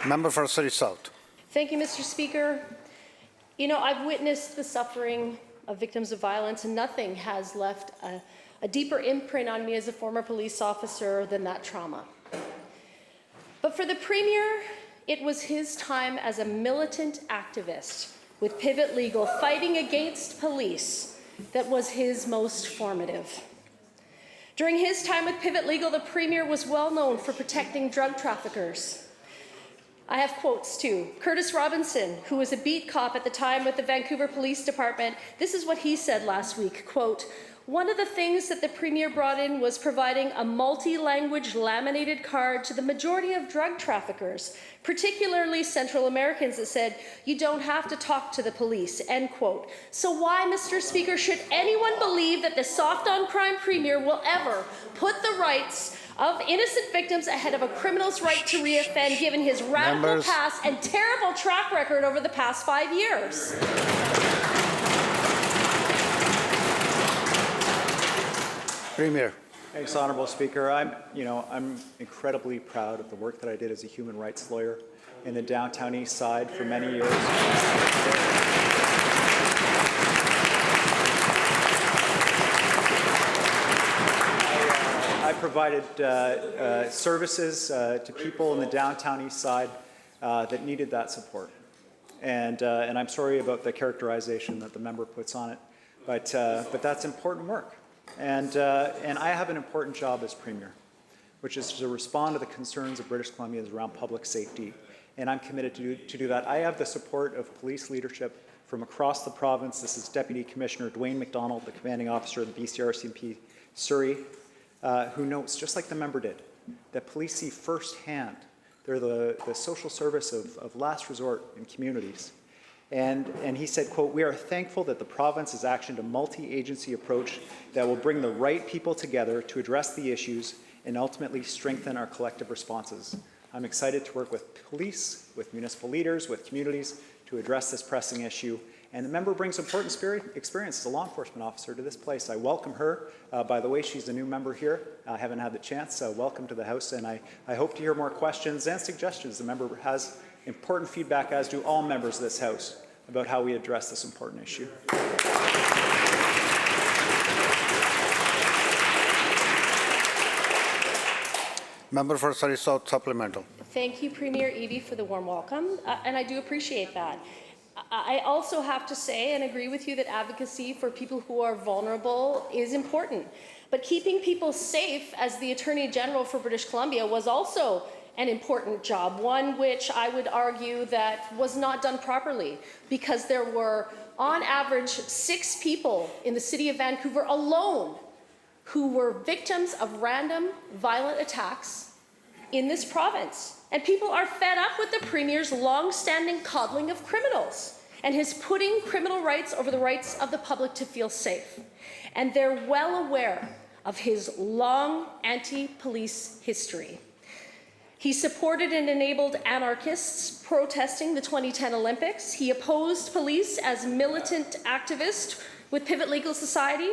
Member for Surrey South. Thank you, Mr. Speaker. You know, I've witnessed the suffering of victims of violence, and nothing has left a deeper imprint on me as a former police officer than that trauma. But for the Premier, it was his time as a militant activist with Pivot Legal fighting against police that was his most formative. During his time with Pivot Legal, the Premier was well known for protecting drug traffickers. I have quotes too. Curtis Robinson, who was a beat cop at the time with the Vancouver Police Department, this is what he said last week, quote, "One of the things that the Premier brought in was providing a multi-language laminated card to the majority of drug traffickers, particularly Central Americans, that said, you don't have to talk to the police," end quote. So why, Mr. Speaker, should anyone believe that the soft-on-crime Premier will ever put the rights of innocent victims ahead of a criminal's right to reoffend, given his radical past and terrible track record over the past 5 years? Premier. Thanks, Honourable Speaker. I'm incredibly proud of the work that I did as a human rights lawyer in the downtown east side for many years. I provided services to people in the downtown east side that needed that support. And I'm sorry about the characterization that the member puts on it, but that's important work. And I have an important job as Premier, which is to respond to the concerns of British Columbians around public safety. And I'm committed to do that. I have the support of police leadership from across the province. This is Deputy Commissioner Dwayne McDonald, the commanding officer of the BCRCMP Surrey, who notes, just like the member did, that police see firsthand. They're the social service of last resort in communities. And he said, quote, "We are thankful that the province has actioned a multi-agency approach that will bring the right people together to address the issues and ultimately strengthen our collective responses. I'm excited to work with police, with municipal leaders, with communities to address this pressing issue." And the member brings important experience as a law enforcement officer to this place. I welcome her. By the way, she's a new member here. I haven't had the chance. Welcome to the House. And I hope to hear more questions and suggestions. The member has important feedback, as do all members of this House, about how we address this important issue. Member for Surrey South supplemental. Thank you, Premier Evie, for the warm welcome, and I do appreciate that. I also have to say and agree with you that advocacy for people who are vulnerable is important. But keeping people safe, as the Attorney General for British Columbia, was also an important job, one which I would argue that was not done properly, because there were, on average, 6 people in the city of Vancouver alone who were victims of random violent attacks in this province. And people are fed up with the Premier's long-standing coddling of criminals and his putting criminal rights over the rights of the public to feel safe. And they're well aware of his long anti-police history. He supported and enabled anarchists protesting the 2010 Olympics. He opposed police as militant activists with Pivot Legal Society.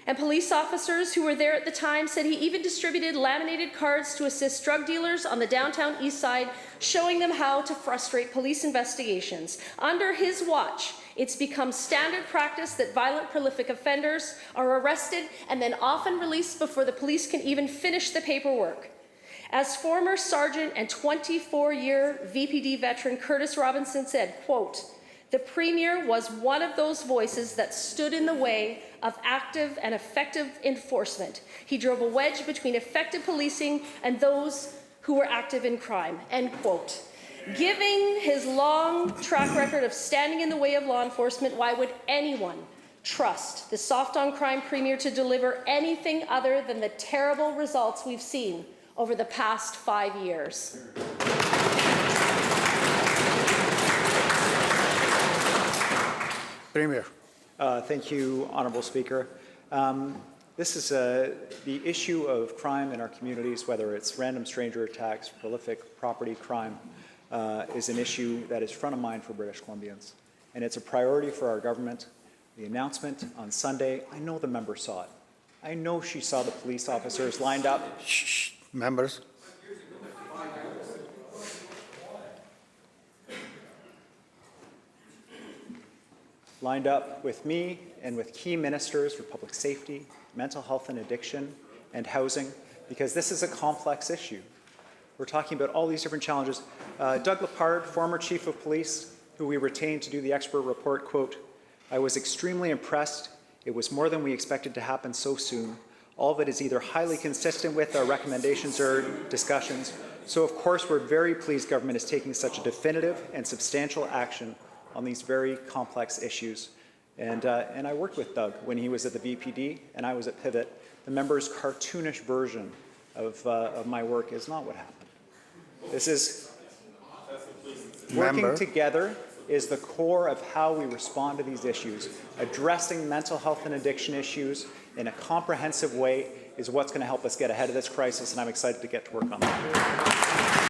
And police officers who were there at the time said he even distributed laminated cards to assist drug dealers on the downtown east side, showing them how to frustrate police investigations. Under his watch, it's become standard practice that violent, prolific offenders are arrested and then often released before the police can even finish the paperwork. As former sergeant and 24-year VPD veteran Curtis Robinson said, quote, "The Premier was one of those voices that stood in the way of active and effective enforcement. He drove a wedge between effective policing and those who were active in crime," end quote. Giving his long track record of standing in the way of law enforcement, why would anyone trust the soft-on-crime Premier to deliver anything other than the terrible results we've seen over the past 5 years? Premier. Thank you, Honourable Speaker. This is the issue of crime in our communities, whether it's random stranger attacks, prolific property crime, is an issue that is front of mind for British Columbians. And it's a priority for our government. The announcement on Sunday, I know the member saw it. I know she saw the police officers lined up. Shh, members. lined up with me and with key ministers for public safety, mental health and addiction, and housing, because this is a complex issue. We're talking about all these different challenges. Doug Lepard, former chief of police, who we retained to do the expert report, quote, "I was extremely impressed. It was more than we expected to happen so soon. All of it is either highly consistent with our recommendations or discussions. So of course we're very pleased government is taking such a definitive and substantial action on these very complex issues." And I worked with Doug when he was at the VPD and I was at Pivot. The member's cartoonish version of my work is not what happened. This is working together is the core of how we respond to these issues. Addressing mental health and addiction issues in a comprehensive way is what's going to help us get ahead of this crisis, and I'm excited to get to work on that.